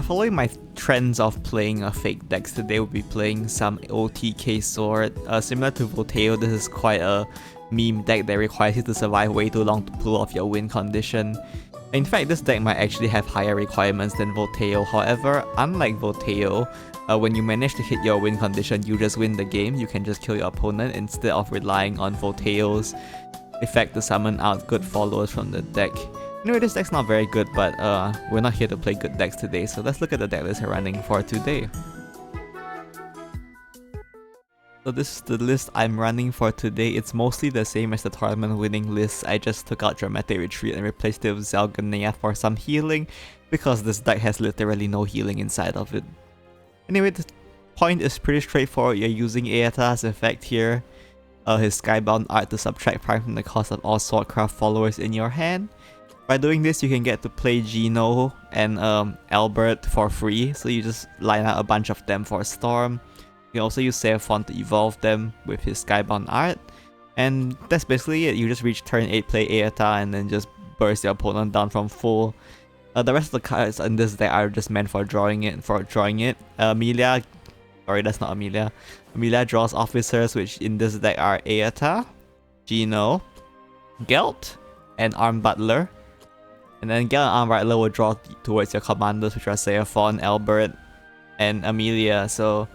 following my trends of playing fake decks today, we'll be playing some OTK sword. Similar to Volteo, this is quite a meme deck that requires you to survive way too long to pull off your win condition. In fact, this deck might actually have higher requirements than Volteo. However, unlike Volteo, when you manage to hit your win condition, you just win the game. You can just kill your opponent instead of relying on Volteo's effect to summon out good followers from the deck. Anyway, this deck's not very good, but we're not here to play good decks today, so let's look at the deck list we're running for today. So this is the list I'm running for today. It's mostly the same as the tournament winning list. I just took out Dramatic Retreat and replaced it with Zelganea for some healing, because this deck has literally no healing inside of it. Anyway, the point is pretty straightforward. You're using Aeta's effect here, his Skybound art, to subtract prime from the cost of all Swordcraft followers in your hand. By doing this, you can get to play Gino and Albert for free, so you just line out a bunch of them for Storm. You can also use Seraphon to evolve them with his Skybound art, and that's basically it. You just reach turn 8, play Aeta, and then just burst your opponent down from full. The rest of the cards in this deck are just meant for drawing it. Amelia, sorry, that's not Amelia. Amelia draws officers, which in this deck are Aeta, Gino, Gelt, and Arm Butler. And then Gelt and Arm Butler will draw towards your commanders, which are Seraphon, Albert, and Amelia. So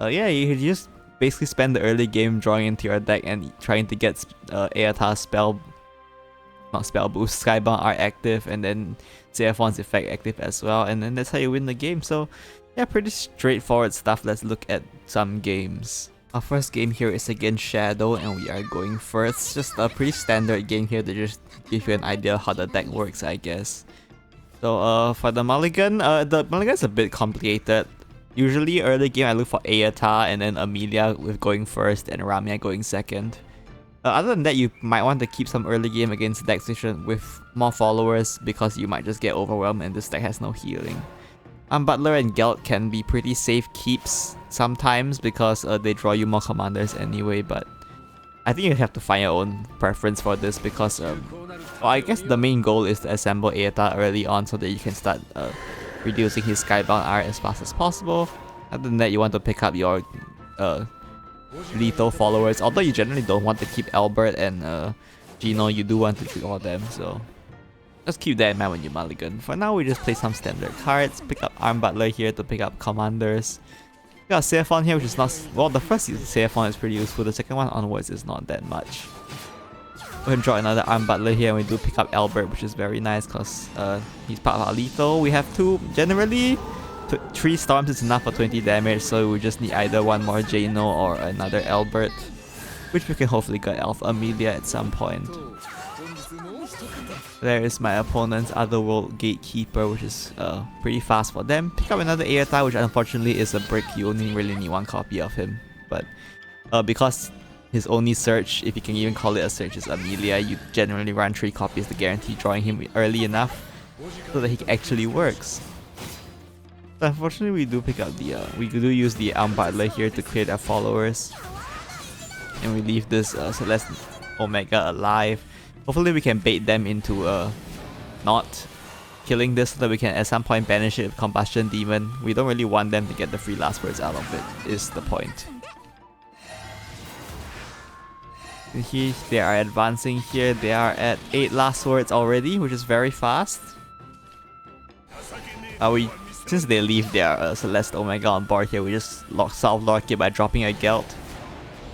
yeah, you just basically spend the early game drawing into your deck and trying to get Aeta's Skybound art active, and then Seraphon's effect active as well, and then that's how you win the game. So yeah, pretty straightforward stuff. Let's look at some games. Our first game here is against Shadow, and we are going first. Just a pretty standard game here to just give you an idea of how the deck works, I guess. So for the mulligan, is a bit complicated. Usually early game I look for Aeta and then Amelia with going first and Ramya going second. Other than that, you might want to keep some early game against decks with more followers, because you might just get overwhelmed and this deck has no healing. Butler and Gelt can be pretty safe keeps sometimes because they draw you more commanders anyway, but I think you have to find your own preference for this, because I guess the main goal is to assemble Aeta early on so that you can start reducing his Skybound art as fast as possible. Other than that, you want to pick up your lethal followers, although you generally don't want to keep Albert and Gino. You do want to draw them, so just keep that in mind when you mulligan. For now, we just play some standard cards. Pick up Arm Butler here to pick up commanders. We got Seraphon here, which is not... Well, the first Seraphon is pretty useful. The second one onwards is not that much. We can draw another Arm Butler here, and we do pick up Albert, which is very nice because he's part of our lethal. We have two. Generally, 3 Storms is enough for 20 damage, so we just need either one more Jano or another Albert, which we can hopefully get Alpha Amelia at some point. There is my opponent's Otherworld Gatekeeper, which is pretty fast for them. Pick up another Aeta, which unfortunately is a brick. You only really need 1 copy of him, but because his only search, if you can even call it a search, is Amelia, you generally run 3 copies to guarantee drawing him early enough so that he actually works. So unfortunately, we do pick up the we do use the Arm Butler here to clear their followers, and we leave this Celeste Omega alive. Hopefully we can bait them into not killing this so that we can at some point banish it with Combustion Demon. We don't really want them to get the free last words out of it, is the point. And here they are advancing here. They are at 8 last words already, which is very fast. Since they leave their Celeste Omega on board here, we just solve lock it by dropping a Gelt.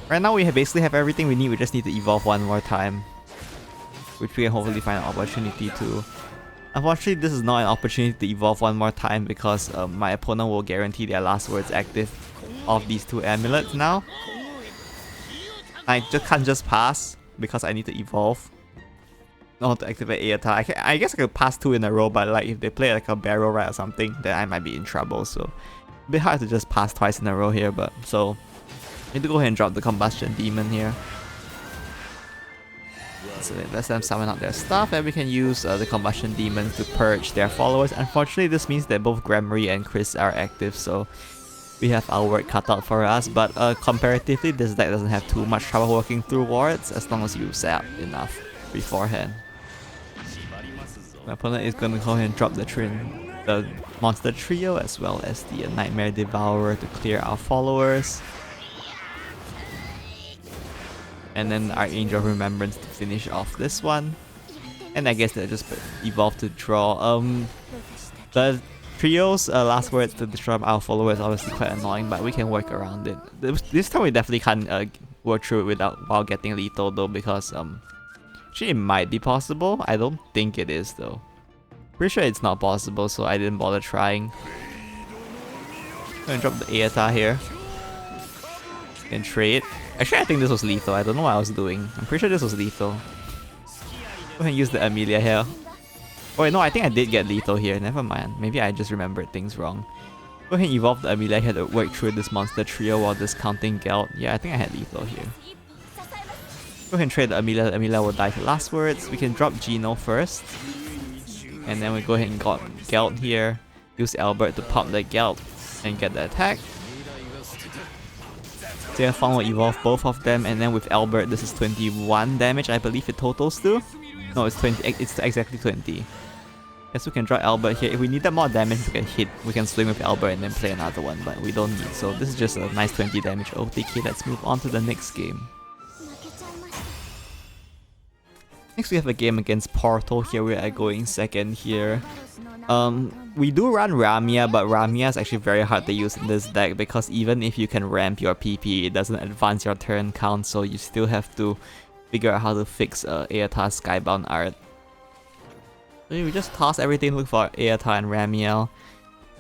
Right now we basically have everything we need. We just need to evolve one more time, which we can hopefully find an opportunity to. Unfortunately, this is not an opportunity to evolve one more time because my opponent will guarantee their last words active of these 2 amulets now. I just can't just pass because I need to evolve. Not to activate Aeta. I guess I could pass 2 in a row, but like if they play like a barrel ride or something, then I might be in trouble. So a bit hard to just pass twice in a row here, but so I need to go ahead and drop the Combustion Demon here. So let them summon out their stuff, and we can use the Combustion Demons to purge their followers. Unfortunately, this means that both Gramarye and Chris are active, so we have our work cut out for us. But comparatively, this deck doesn't have too much trouble working through wards as long as you set up enough beforehand. My opponent is going to go ahead and drop the Trin. the monster trio as well as the Nightmare Devourer to clear our followers. And then our Angel of Remembrance to finish off this one. And I guess they'll just evolve to draw. The trio's last words to destroy our followers is obviously quite annoying, but we can work around it. This time we definitely can't work through it while getting lethal though, because actually it might be possible. I don't think it is though. Pretty sure it's not possible, so I didn't bother trying. I'm gonna drop the Aeta here. And trade. Actually, I think this was lethal. I don't know what I was doing. I'm pretty sure this was lethal. Go ahead and use the Amelia here. Oh wait, no, I think I did get lethal here. Never mind. Maybe I just remembered things wrong. Go ahead and evolve the Amelia here to work through this monster trio while discounting Gelt. Yeah, I think I had lethal here. Go ahead and trade the Amelia. The Amelia will die to last words. We can drop Gino first. And then we go ahead and got Gelt here. Use Albert to pop the Gelt and get the attack. Xeophon will evolve both of them, and then with Albert, this is 21 damage, I believe it totals to. No, it's 20. It's exactly 20. Yes, we can draw Albert here. If we needed more damage to get hit, we can swing with Albert and then play another one, but we don't need. So this is just a nice 20 damage OTK. Let's move on to the next game. Next we have a game against Portal. Here we are going second here. We do run Ramia, but Ramia is actually very hard to use in this deck because even if you can ramp your PP, it doesn't advance your turn count, so you still have to figure out how to fix Aeta's Skybound art. So we just toss everything, look for Aeta and Ramiel.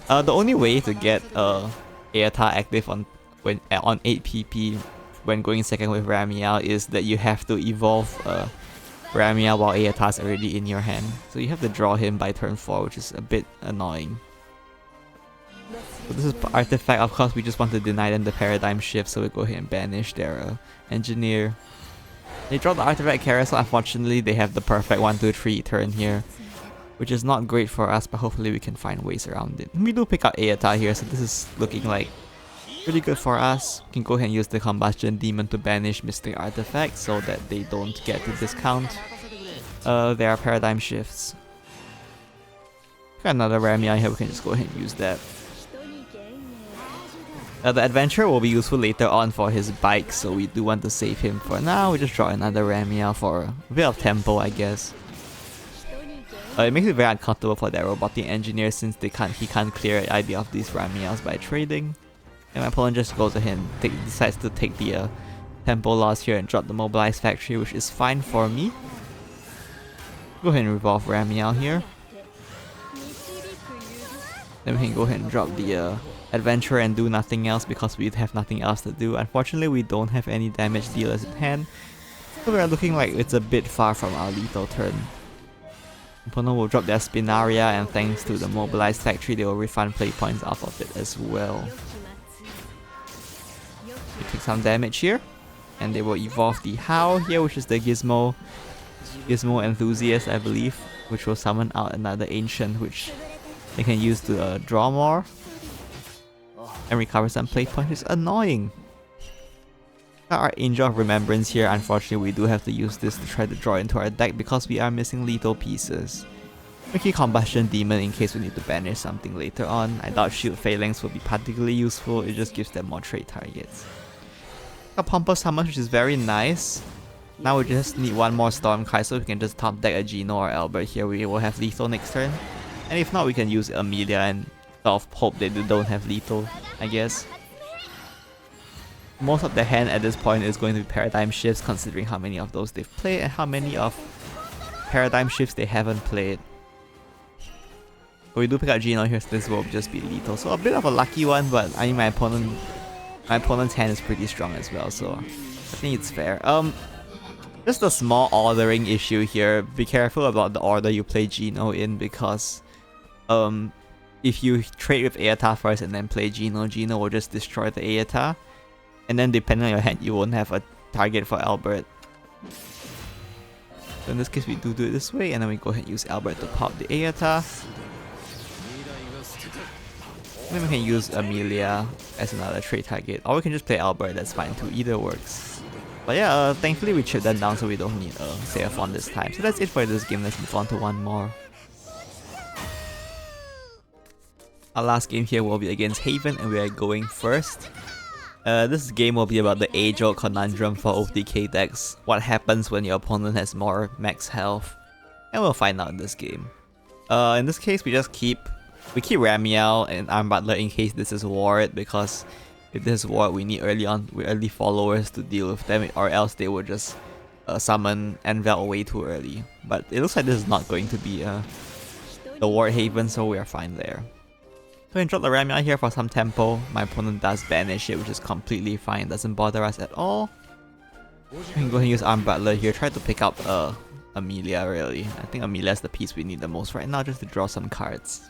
The only way to get Aeta active on 8 PP when going second with Ramiel is that you have to evolve Ramiel while Aeta's already in your hand. So you have to draw him by turn 4, which is a bit annoying. So this is Artifact. Of course, we just want to deny them the paradigm shift, so we go ahead and banish their Engineer. They draw the Artifact Carousel. Unfortunately, they have the perfect 1-2-3 turn here, which is not great for us, but hopefully we can find ways around it. We do pick up Aeta here, so this is looking like pretty good for us. We can go ahead and use the Combustion Demon to banish Mystic Artifacts so that they don't get to discount their paradigm shifts. Got another Ramia here, we can just go ahead and use that. The Adventurer will be useful later on for his bike, so we do want to save him for now. We just draw another Ramia for a bit of tempo, I guess. It makes it very uncomfortable for that Robotic Engineer since he can't clear either of these Ramias by trading. And my opponent just goes ahead and decides to take the tempo loss here and drop the Mobilized Factory, which is fine for me. Go ahead and revolve Ramiel here. Then we can go ahead and drop the Adventurer and do nothing else because we have nothing else to do. Unfortunately, we don't have any damage dealers in hand, so we are looking like it's a bit far from our lethal turn. Opponent will drop their Spinaria, and thanks to the Mobilized Factory, they will refund play points off of it as well. We take some damage here, and they will evolve the Howl here, which is the Gizmo Enthusiast, I believe, which will summon out another Ancient, which they can use to draw more and recover some play points, which is annoying. Our Angel of Remembrance here, unfortunately we do have to use this to try to draw into our deck because we are missing lethal pieces. We keep Combustion Demon in case we need to banish something later on. I doubt Shield Phalanx will be particularly useful, it just gives them more trade targets. Got Pompous Summon, which is very nice. Now we just need one more Stormkite so we can just top deck a Gino or Albert here. We will have lethal next turn. And if not, we can use Amelia and sort of hope that they don't have lethal, I guess. Most of the hand at this point is going to be Paradigm Shifts, considering how many of those they've played and how many of Paradigm Shifts they haven't played. But we do pick up Gino here, so this will just be lethal. So a bit of a lucky one, but I mean my opponent's hand is pretty strong as well, so I think it's fair. Just a small ordering issue here. Be careful about the order you play Gino in because if you trade with Aeta first and then play Gino, Gino will just destroy the Aeta. And then depending on your hand, you won't have a target for Albert. So in this case, we do it this way, and then we go ahead and use Albert to pop the Aeta. Then we can use Amelia as another trade target, or we can just play Albert, that's fine too, either works. But yeah, thankfully we chipped that down so we don't need a Xeophon this time. So that's it for this game, let's move on to one more. Our last game here will be against Haven and we are going first. This game will be about the age-old conundrum for OTK decks. What happens when your opponent has more max health? And we'll find out in this game. In this case, we keep Ramiel and Arm Butler in case this is ward, because if this is ward, we need early followers to deal with them, or else they will just summon Envel way too early. But it looks like this is not going to be the ward Haven, so we are fine there. Go ahead and drop the Ramiel here for some tempo. My opponent does banish it, which is completely fine, doesn't bother us at all. We can go ahead and use Arm Butler here, try to pick up Amelia really. I think Amelia is the piece we need the most right now, just to draw some cards.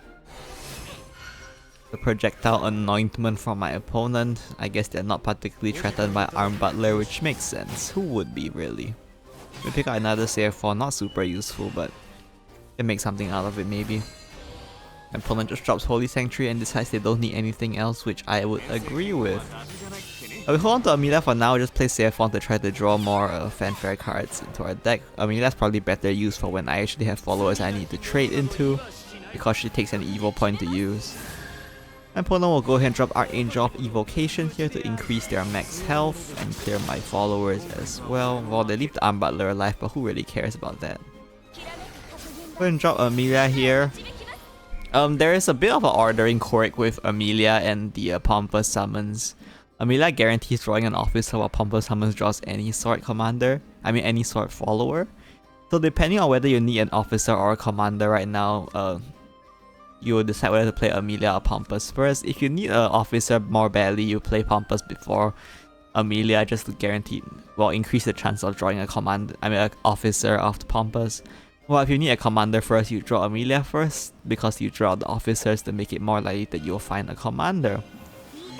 The Projectile Anointment from my opponent. I guess they're not particularly threatened by Arm Butler, which makes sense. Who would be really? We pick out another CF4, not super useful, but they make something out of it maybe. My opponent just drops Holy Sanctuary and decides they don't need anything else, which I would agree with. We hold on to Amelia for now, just play CF1 to try to draw more fanfare cards into our deck. Amelia's probably better used for when I actually have followers I need to trade into, because she takes an evil point to use. My opponent will go ahead and drop Archangel of Evocation here to increase their max health and clear my followers as well. Well, they leave the Arm Butler alive, but who really cares about that? Go ahead and drop Amelia here. There is a bit of an ordering quirk with Amelia and the Pompous Summons. Amelia guarantees drawing an officer while Pompous Summons draws any sort commander. any sort follower. So depending on whether you need an officer or a commander right now, you will decide whether to play Amelia or Pompous first. If you need an officer more badly, you play Pompous before Amelia just to increase the chance of drawing an officer after Pompous. Well, if you need a commander first, you draw Amelia first, because you draw the officers to make it more likely that you'll find a commander.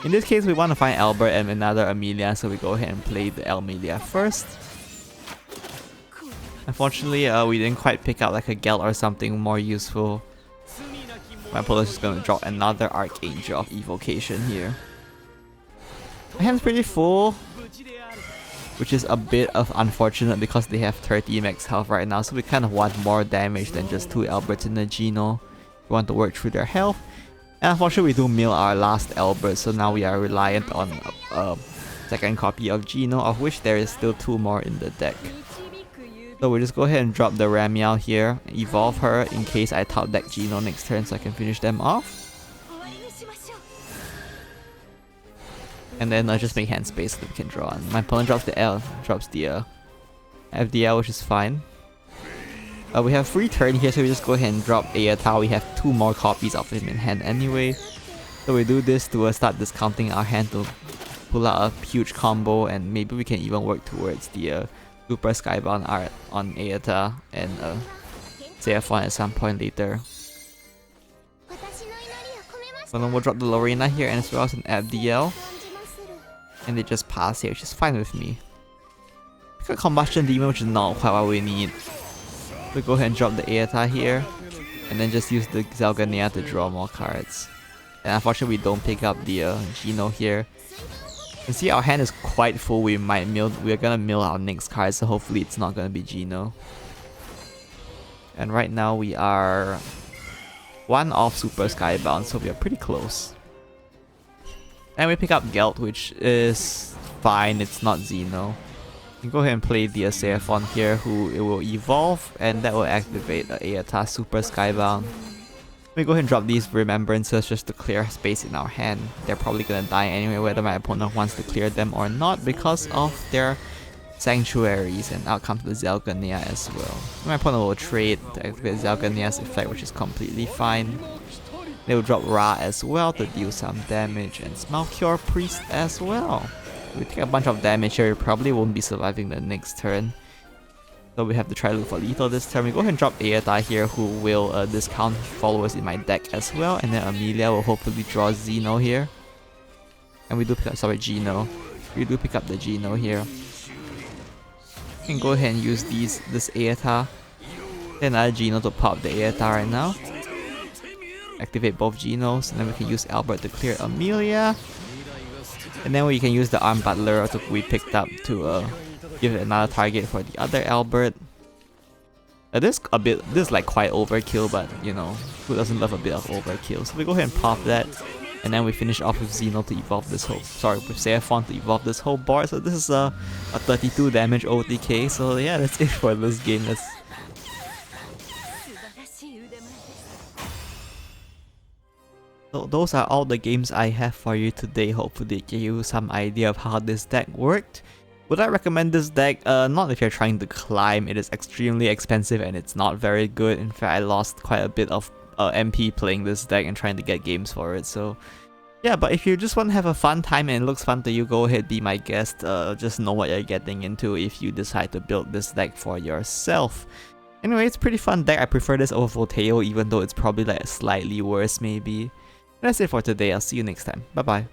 In this case, we want to find Albert and another Amelia, so we go ahead and play the Amelia first. Unfortunately, we didn't quite pick out like a Gelt or something more useful. My opponent's just going to drop another Archangel of Evocation here. My hand's pretty full, which is a bit of unfortunate because they have 30 max health right now, so we kind of want more damage than just 2 Alberts in the Geno. We want to work through their health. And unfortunately we do mill our last Albert, so now we are reliant on a second copy of Geno, of which there is still 2 more in the deck. So we'll just go ahead and drop the Ramiel here, evolve her in case I top deck Geno next turn so I can finish them off. And then just make hand space so that we can draw on. My opponent drops the FDL, which is fine. We have free turn here, so we just go ahead and drop Aeta. We have 2 more copies of him in hand anyway. So we do this to start discounting our hand to pull out a huge combo, and maybe we can even work towards the Super Skybound art on Aeta and CF1 at some point later. So then we'll drop the Lorena here and as well as an FDL. And they just pass here, which is fine with me. Pick a Combustion Demon, which is not quite what we need. So go ahead and drop the Aeta here, and then just use the Zelganea to draw more cards. And unfortunately we don't pick up the Geno here. You can see our hand is quite full. We're gonna mill our next card, so hopefully it's not gonna be Geno. And right now we are 1 off Super Skybound, so we are pretty close. And we pick up Gelt, which is fine, it's not Xeno. You can go ahead and play the Seraphon here, who it will evolve, and that will activate the Aeta Super Skybound. We go ahead and drop these Remembrances just to clear space in our hand. They're probably gonna die anyway, whether my opponent wants to clear them or not, because of their Sanctuaries, and out comes the Zelganea as well. My opponent will trade to activate Zelganea's effect, which is completely fine. They will drop Ra as well to deal some damage, and Smalcure Priest as well. We take a bunch of damage here, we probably won't be surviving the next turn. So we have to try to look for lethal this turn. We go ahead and drop Aeta here, who will discount followers in my deck as well, and then Amelia will hopefully draw Xeno here. And we do pick up, Geno. We do pick up the Geno here. We can go ahead and use this Aeta. Then another Geno to pop the Aeta right now. Activate both Genos, and then we can use Albert to clear Amelia. And then we can use the Arm Butler we picked up to give it another target for the other Albert. This is like quite overkill, but you know, Who doesn't love a bit of overkill? So we go ahead and pop that. And then we finish off with Xeno to evolve this whole... Sorry, with Seraphon to evolve this whole board. So this is a 32 damage OTK. So yeah, that's it for this game. So those are all the games I have for you today. Hopefully it gave you some idea of how this deck worked. Would I recommend this deck? Not if you're trying to climb. It is extremely expensive and it's not very good. In fact, I lost quite a bit of MP playing this deck and trying to get games for it. So yeah, but if you just want to have a fun time and it looks fun to you, go ahead, be my guest. Just know what you're getting into if you decide to build this deck for yourself. Anyway, it's a pretty fun deck. I prefer this over Volteo, even though it's probably like slightly worse maybe. That's it for today. I'll see you next time. Bye bye.